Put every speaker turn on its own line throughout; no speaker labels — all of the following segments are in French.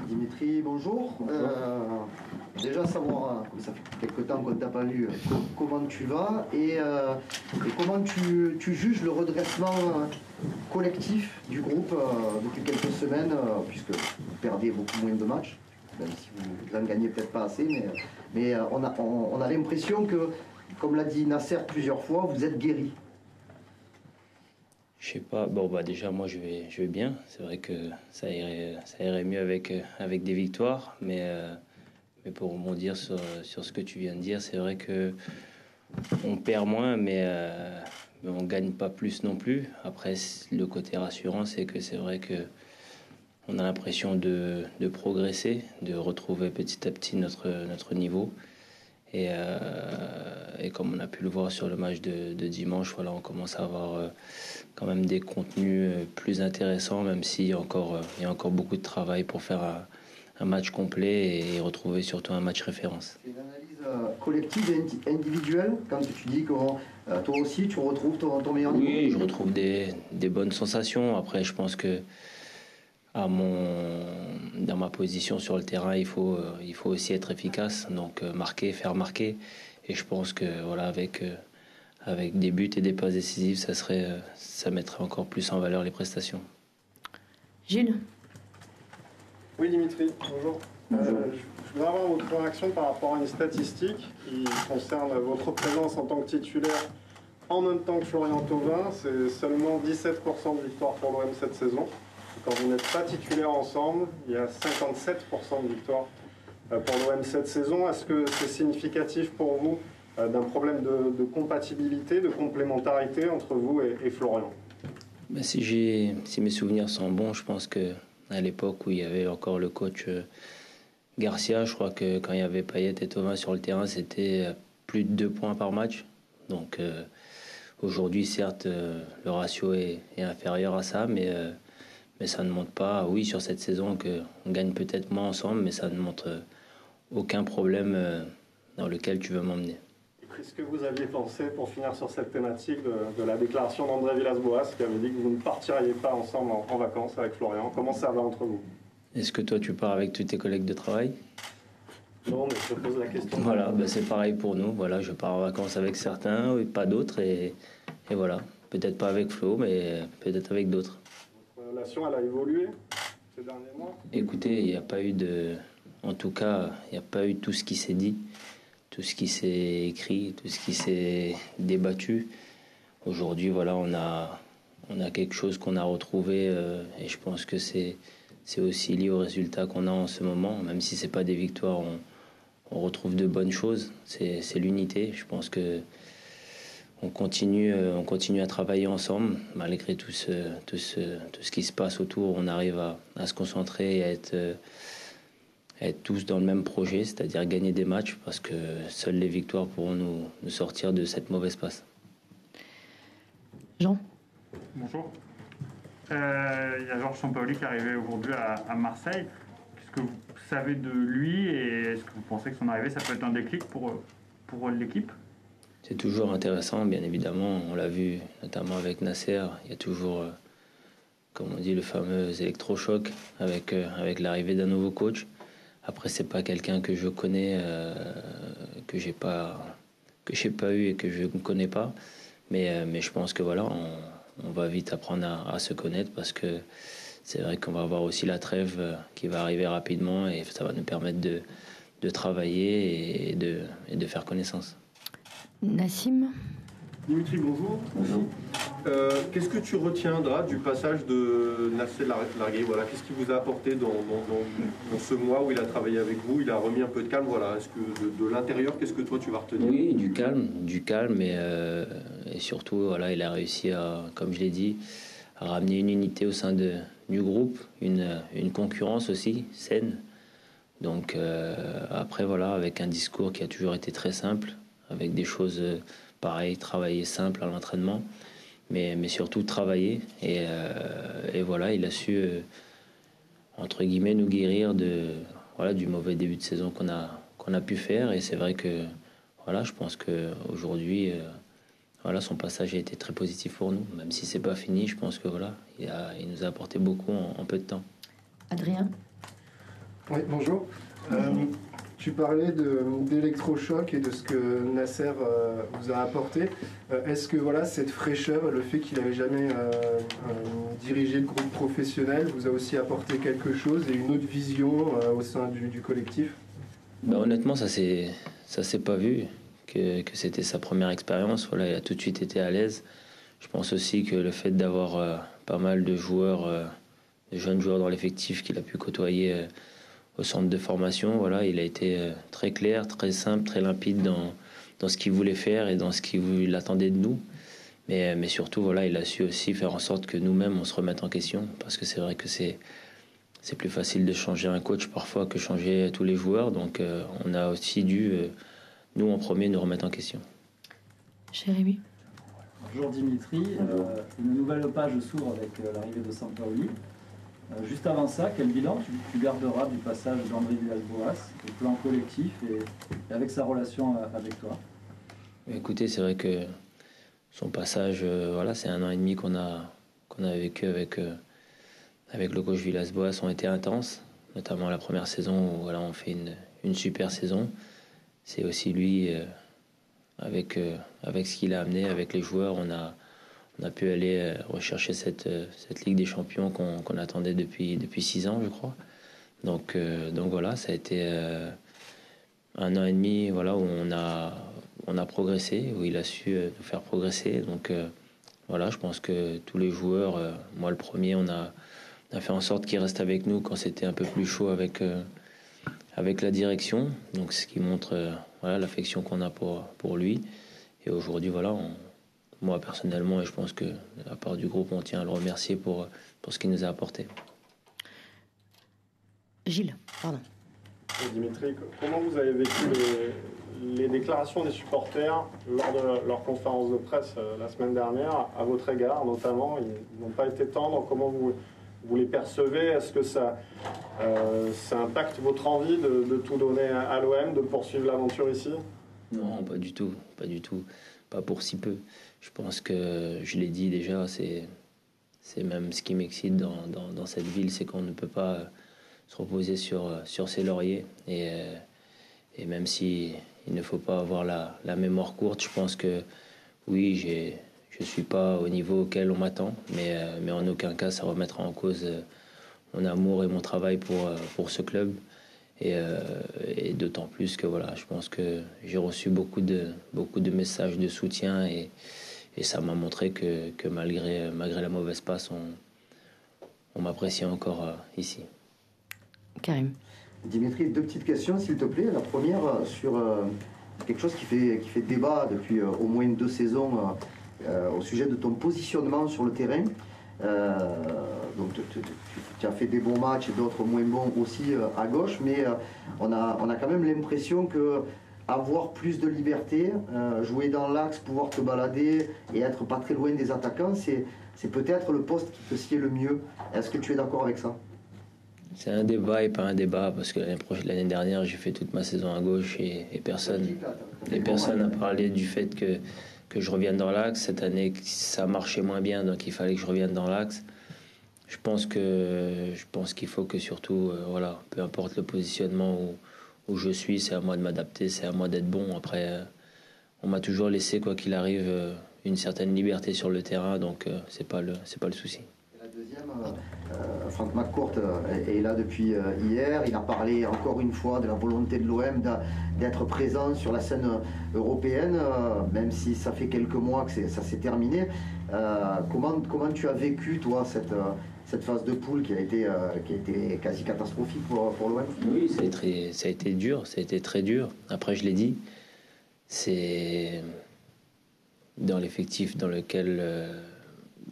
Dimitri, bonjour. Déjà savoir, ça fait quelques temps qu'on ne t'a pas vu, comment tu vas et comment tu juges le redressement collectif du groupe depuis quelques semaines, puisque vous perdez beaucoup moins de matchs, même si vous en gagnez peut-être pas assez, mais on a l'impression que, comme l'a dit Nasser plusieurs fois, vous êtes guéri.
Je sais pas. Bon, bah déjà, moi, je vais bien. C'est vrai que ça irait mieux avec des victoires. Mais pour rebondir sur ce que tu viens de dire, c'est vrai que on perd moins, mais on gagne pas plus non plus. Après, le côté rassurant, c'est que c'est vrai que on a l'impression de progresser, de retrouver petit à petit notre niveau. Et comme on a pu le voir sur le match de dimanche, voilà, on commence à avoir quand même des contenus plus intéressants, même s'il y a encore beaucoup de travail pour faire un match complet et retrouver surtout un match référence.
C'est une analyse collective et individuelle quand tu dis que toi aussi tu retrouves ton meilleur niveau.
Oui, je retrouve des bonnes sensations. Après, je pense que dans ma position sur le terrain, il faut aussi être efficace, donc faire marquer. Et je pense que voilà, avec des buts et des passes décisives, ça mettrait encore plus en valeur les prestations.
Gilles.
Oui, Dimitri, bonjour. Je voudrais avoir votre réaction par rapport à une statistique qui concerne votre présence en tant que titulaire en même temps que Florian Thauvin. C'est seulement 17% de victoire pour l'OM cette saison. Quand vous n'êtes pas titulaire ensemble, il y a 57% de victoire pour l'OM cette saison. Est-ce que c'est significatif pour vous d'un problème de compatibilité, de complémentarité entre vous et Florian?
Ben, si mes souvenirs sont bons, je pense que à l'époque où il y avait encore le coach Garcia, je crois que quand il y avait Payet et Thauvin sur le terrain, c'était plus de 2 points par match. Donc aujourd'hui, certes, le ratio est inférieur à ça, mais ça ne montre pas, oui, sur cette saison, qu'on gagne peut-être moins ensemble, mais ça ne montre aucun problème dans lequel tu veux m'emmener.
Qu'est-ce que vous aviez pensé, pour finir sur cette thématique, de la déclaration d'André Villas-Boas, qui avait dit que vous ne partiriez pas ensemble en vacances avec Florian? Comment ça va entre vous?
Est-ce que toi, tu pars avec tous tes collègues de travail?
Non, mais je pose la question.
Voilà, ben c'est pareil pour nous. Voilà, je pars en vacances avec certains, et pas d'autres, et voilà. Peut-être pas avec Flo, mais peut-être avec d'autres.
Votre relation, elle a évolué ces derniers mois?
Écoutez, il n'y a pas eu en tout cas, il n'y a pas eu tout ce qui s'est dit, tout ce qui s'est écrit, tout ce qui s'est débattu. Aujourd'hui, voilà, on a quelque chose qu'on a retrouvé, et je pense que c'est aussi lié aux résultats qu'on a en ce moment. Même si c'est pas des victoires, on retrouve de bonnes choses. C'est l'unité. Je pense que on continue à travailler ensemble malgré tout ce qui se passe autour. On arrive à se concentrer et à être tous dans le même projet, c'est-à-dire gagner des matchs, parce que seules les victoires pourront nous sortir de cette mauvaise passe.
Jean.
Bonjour. Il y a Georges Sampaoli qui est arrivé aujourd'hui à Marseille. Qu'est-ce que vous savez de lui et est-ce que vous pensez que son arrivée, ça peut être un déclic pour l'équipe?
C'est toujours intéressant, bien évidemment. On l'a vu notamment avec Nasser. Il y a toujours, comme on dit, le fameux électrochoc avec l'arrivée d'un nouveau coach. Après, c'est pas quelqu'un que je connais, que j'ai pas eu et que je ne connais pas. Mais je pense que voilà, on va vite apprendre à se connaître, parce que c'est vrai qu'on va avoir aussi la trêve qui va arriver rapidement, et ça va nous permettre de travailler et de faire connaissance.
Nassim.
Dimitri, bonjour.
Bonjour.
Qu'est-ce que tu retiendras du passage de Nasser Largué? Voilà, qu'est-ce qu'il vous a apporté dans ce mois où il a travaillé avec vous? Il a remis un peu de calme. Voilà. Est-ce que de l'intérieur, qu'est-ce que toi tu vas retenir?
Oui, du calme, et surtout, voilà, il a réussi à, comme je l'ai dit, à ramener une unité au sein du groupe, une concurrence aussi saine. Donc après, voilà, avec un discours qui a toujours été très simple, avec des choses pareilles, travailler simple à l'entraînement, mais surtout travailler, et voilà, il a su entre guillemets nous guérir du mauvais début de saison qu'on a pu faire. Et c'est vrai que voilà, je pense que aujourd'hui son passage a été très positif pour nous, même si c'est pas fini. Je pense que voilà, il nous a apporté beaucoup en peu de temps.
Adrien.
Oui, bonjour. Tu parlais d'électrochoc et de ce que Nasser vous a apporté. Est-ce que voilà, cette fraîcheur, le fait qu'il n'avait jamais dirigé de groupe professionnel, vous a aussi apporté quelque chose et une autre vision au sein du collectif?
Honnêtement, ça s'est pas vu que c'était sa première expérience. Voilà, il a tout de suite été à l'aise. Je pense aussi que le fait d'avoir pas mal de joueurs, de jeunes joueurs dans l'effectif qu'il a pu côtoyer au centre de formation, voilà, il a été très clair, très simple, très limpide dans ce qu'il voulait faire et dans ce qu'il attendait de nous. Mais surtout, voilà, il a su aussi faire en sorte que nous-mêmes, on se remette en question. Parce que c'est vrai que c'est plus facile de changer un coach parfois que changer tous les joueurs. Donc on a aussi dû, nous en premier, nous remettre en question.
Jérémy.
Bonjour Dimitri. Une nouvelle page s'ouvre avec l'arrivée de Sampaoli. Juste avant ça, quel bilan tu garderas du passage d'André Villas-Boas au plan collectif et avec sa relation avec toi?
Écoutez, c'est vrai que son passage, voilà, c'est 1 an et demi qu'on a vécu avec le coach Villas-Boas, ont été intenses, notamment la première saison où voilà, on fait une super saison. C'est aussi lui, avec ce qu'il a amené, avec les joueurs, on a pu aller rechercher cette Ligue des Champions qu'on attendait depuis 6 ans, je crois. Donc voilà, ça a été 1 an et demi, voilà, où on a progressé, où il a su nous faire progresser. Donc voilà, je pense que tous les joueurs, moi le premier, on a fait en sorte qu'il reste avec nous quand c'était un peu plus chaud avec la direction. Donc ce qui montre voilà, l'affection qu'on a pour lui. Et aujourd'hui, voilà, moi personnellement, et je pense que à part du groupe, on tient à le remercier pour ce qu'il nous a apporté.
Gilles, pardon.
Et Dimitri, comment vous avez vécu les déclarations des supporters lors de leur conférence de presse la semaine dernière, à votre égard notamment? Ils n'ont pas été tendres. Comment vous les percevez? Est-ce que ça impacte votre envie de tout donner à l'OM, de poursuivre l'aventure ici?
Non, pas du tout, pas pour si peu. Je pense que je l'ai dit déjà, c'est même ce qui m'excite dans cette ville, c'est qu'on ne peut pas se reposer sur ses lauriers. Et même si il ne faut pas avoir la mémoire courte, je pense que oui, je suis pas au niveau auquel on m'attend, mais en aucun cas ça remettra en cause mon amour et mon travail pour ce club. Et d'autant plus que voilà, je pense que j'ai reçu beaucoup de messages de soutien et ça m'a montré que malgré la mauvaise passe, on m'apprécie encore ici.
Karim.
Dimitri, 2 petites questions s'il te plaît. La première sur quelque chose qui fait débat depuis au moins 2 saisons au sujet de ton positionnement sur le terrain. Donc tu as fait des bons matchs et d'autres moins bons aussi à gauche, mais on a quand même l'impression que avoir plus de liberté, jouer dans l'axe, pouvoir te balader et être pas très loin des attaquants, c'est peut-être le poste qui te sied le mieux. Est-ce que tu es d'accord avec ça?
C'est un débat et pas un débat, parce que l'année dernière, j'ai fait toute ma saison à gauche et personne n'a parlé du fait que je revienne dans l'axe. Cette année, ça marchait moins bien, donc il fallait que je revienne dans l'axe. Je pense qu'il faut que surtout, voilà, peu importe le positionnement où je suis, c'est à moi de m'adapter, c'est à moi d'être bon. Après, on m'a toujours laissé, quoi qu'il arrive, une certaine liberté sur le terrain, donc c'est pas le souci.
La deuxième, Franck McCourt est là depuis hier. Il a parlé encore une fois de la volonté de l'OM d'être présent sur la scène européenne, même si ça fait quelques mois que ça s'est terminé. Comment tu as vécu, toi, cette phase de poule qui a été quasi catastrophique pour l'OM?
Oui, ça a été dur, ça a été très dur. Après, je l'ai dit, c'est dans l'effectif dans lequel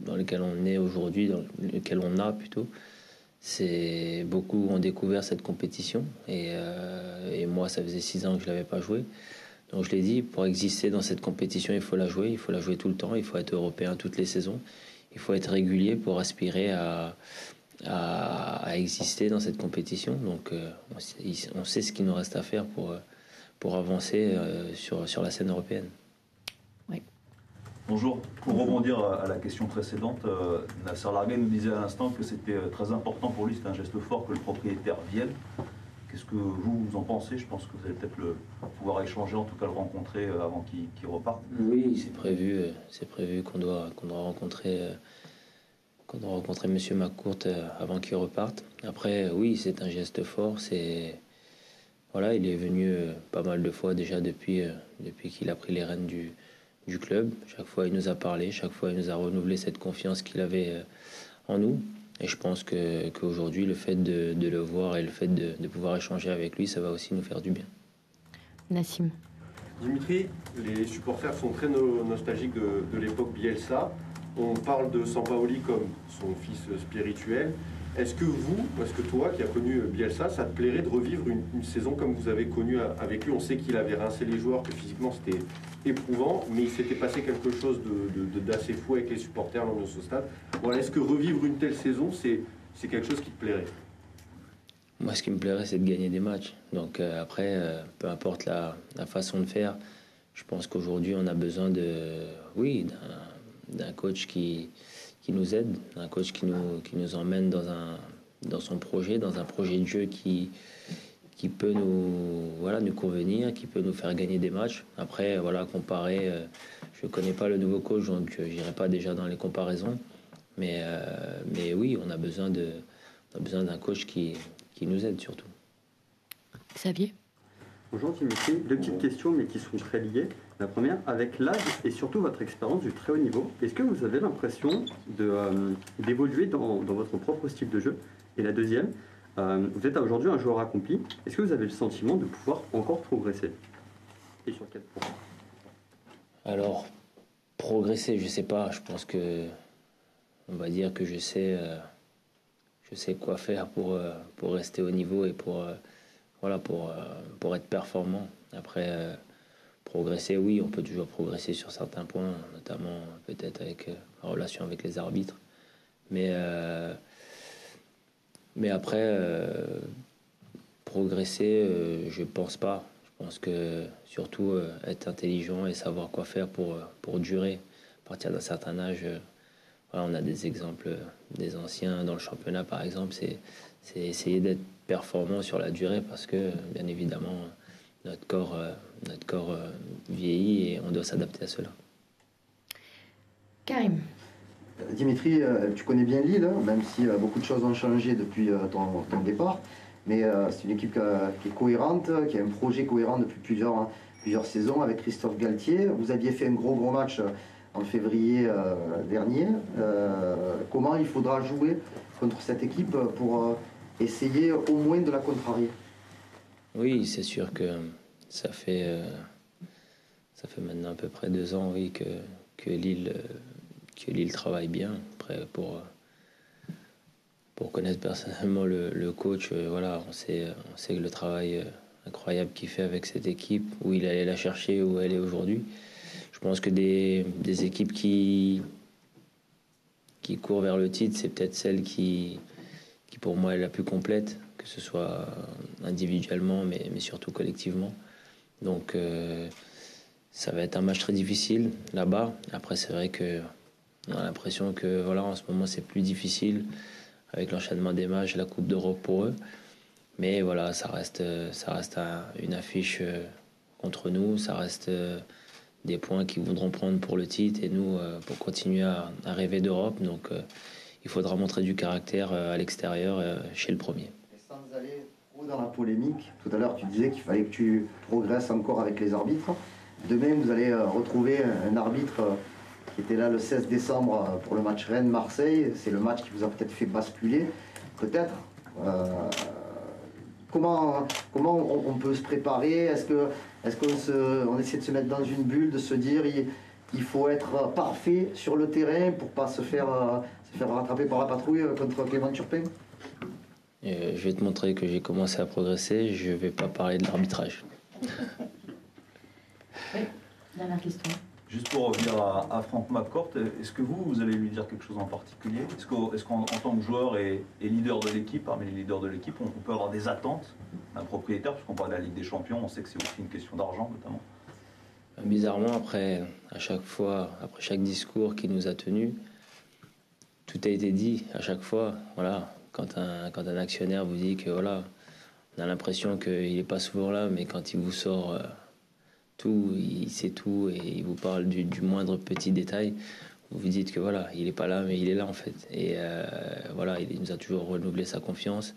on est aujourd'hui, dans lequel on a plutôt, c'est beaucoup ont découvert cette compétition et moi ça faisait 6 ans que je l'avais pas joué, donc je l'ai dit, pour exister dans cette compétition il faut la jouer tout le temps, il faut être européen toutes les saisons, il faut être régulier pour aspirer à exister dans cette compétition. Donc on sait ce qu'il nous reste à faire pour avancer sur la scène européenne.
Bonjour. Pour rebondir à la question précédente, Nasser Larguet nous disait à l'instant que c'était très important pour lui, c'était un geste fort que le propriétaire vienne. Qu'est-ce que vous en pensez? Je pense que vous allez peut-être pouvoir échanger, en tout cas le rencontrer avant qu'il reparte.
Oui, c'est prévu qu'on doit rencontrer Monsieur McCourt avant qu'il reparte. Après, oui, c'est un geste fort. Voilà, il est venu pas mal de fois déjà depuis qu'il a pris les rênes du club. Chaque fois, il nous a parlé, chaque fois, il nous a renouvelé cette confiance qu'il avait en nous. Et je pense qu'aujourd'hui, le fait de le voir et le fait de pouvoir échanger avec lui, ça va aussi nous faire du bien.
Nassim.
Dimitri, les supporters sont très nostalgiques de l'époque Bielsa. On parle de Sampaoli comme son fils spirituel. Est-ce que toi, qui as connu Bielsa, ça te plairait de revivre une saison comme vous avez connu avec lui? On sait qu'il avait rincé les joueurs, que physiquement c'était éprouvant, mais il s'était passé quelque chose d'assez fou avec les supporters lors de ce stade. Voilà, est-ce que revivre une telle saison, c'est quelque chose qui te plairait?
Moi, ce qui me plairait, c'est de gagner des matchs. Donc après, peu importe la façon de faire, je pense qu'aujourd'hui, on a besoin d'un coach qui nous aide, un coach qui nous emmène dans son projet, dans un projet de jeu qui peut nous convenir, qui peut nous faire gagner des matchs. Après, comparer, je ne connais pas le nouveau coach, donc je n'irai pas déjà dans les comparaisons. Mais oui, on a besoin d'un coach qui nous aide surtout.
Xavier.
Bonjour Dimitri, deux petites questions mais qui sont très liées. La première, avec l'âge et surtout votre expérience du très haut niveau, est-ce que vous avez l'impression d'évoluer dans votre propre style de jeu? Et la deuxième, vous êtes aujourd'hui un joueur accompli, est-ce que vous avez le sentiment de pouvoir encore progresser? Et sur quel point?
Alors, progresser, je ne sais pas, je pense que on va dire que je sais quoi faire pour rester au niveau et pour être performant. Après, progresser, oui, on peut toujours progresser sur certains points, notamment peut-être avec la relation avec les arbitres. Mais après, progresser, je pense pas. Je pense que surtout être intelligent et savoir quoi faire pour durer. À partir d'un certain âge, on a des exemples des anciens dans le championnat, par exemple, c'est essayer d'être performant sur la durée parce que, bien évidemment, notre corps vieillit et on doit s'adapter à cela.
Karim.
Dimitri, tu connais bien Lille, hein, même si beaucoup de choses ont changé depuis ton départ. Mais c'est une équipe qui est cohérente, qui a un projet cohérent depuis plusieurs saisons avec Christophe Galtier. Vous aviez fait un gros match en février dernier. Comment il faudra jouer contre cette équipe pour essayer au moins de la contrarier?
Oui, c'est sûr que ça fait maintenant à peu près 2 ans, oui, que Lille travaille bien. Après, pour connaître personnellement le coach, on sait le travail incroyable qu'il fait avec cette équipe, où il allait la chercher, où elle est aujourd'hui. Je pense que des équipes qui courent vers le titre, c'est peut-être celle qui pour moi est la plus complète, que ce soit individuellement, mais surtout collectivement. Donc ça va être un match très difficile là-bas. Après, c'est vrai que on a l'impression que en ce moment c'est plus difficile avec l'enchaînement des matchs, la Coupe d'Europe pour eux. Mais ça reste une affiche contre nous. Ça reste des points qu'ils voudront prendre pour le titre et nous pour continuer à rêver d'Europe. Donc il faudra montrer du caractère à l'extérieur chez le premier.
Et sans aller trop dans la polémique, tout à l'heure tu disais qu'il fallait que tu progresses encore avec les arbitres. Demain vous allez retrouver un arbitre qui était là le 16 décembre pour le match Rennes-Marseille. C'est le match qui vous a peut-être fait basculer. Peut-être. Comment on peut se préparer? Est-ce qu'on essaie de se mettre dans une bulle, de se dire il faut être parfait sur le terrain pour pas se faire rattraper par la patrouille contre Clément Turpin?
Je vais te montrer que j'ai commencé à progresser. Je vais pas parler de l'arbitrage.
Oui, dernière question.
Juste pour revenir à Franck McCourt, est-ce que vous allez lui dire quelque chose en particulier? Est-ce qu'en tant que joueur et leader de l'équipe, parmi les leaders de l'équipe, on peut avoir des attentes d'un propriétaire? Parce qu'on parle de la Ligue des Champions, on sait que c'est aussi une question d'argent notamment.
Bizarrement, après chaque discours qu'il nous a tenu, tout a été dit à chaque fois. Quand un actionnaire vous dit que On a l'impression qu'il n'est pas souvent là, mais quand il vous sort tout, il sait tout et il vous parle du moindre petit détail. Vous vous dites que voilà, il n'est pas là, mais il est là en fait. Et voilà, il nous a toujours renouvelé sa confiance.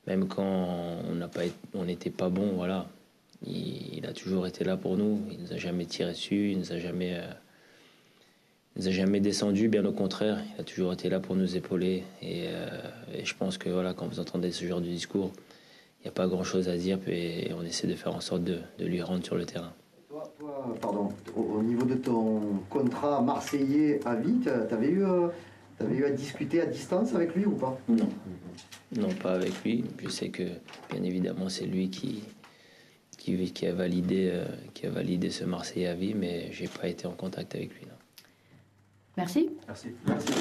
Même quand on n'était pas bon, voilà, il a toujours été là pour nous. Il nous a jamais tiré dessus, il nous a jamais descendu, bien au contraire. Il a toujours été là pour nous épauler. Et je pense que voilà, quand vous entendez ce genre de discours, il n'y a pas grand-chose à dire et on essaie de faire en sorte de lui rendre sur le terrain.
Toi, pardon, au niveau de ton contrat marseillais à vie, t'avais eu à discuter à distance avec lui ou pas?
Non. Non, pas avec lui. Je sais que, bien évidemment, c'est lui qui a validé ce Marseillais à vie, mais j'ai pas été en contact avec lui. Non.
Merci.
Merci.
Merci.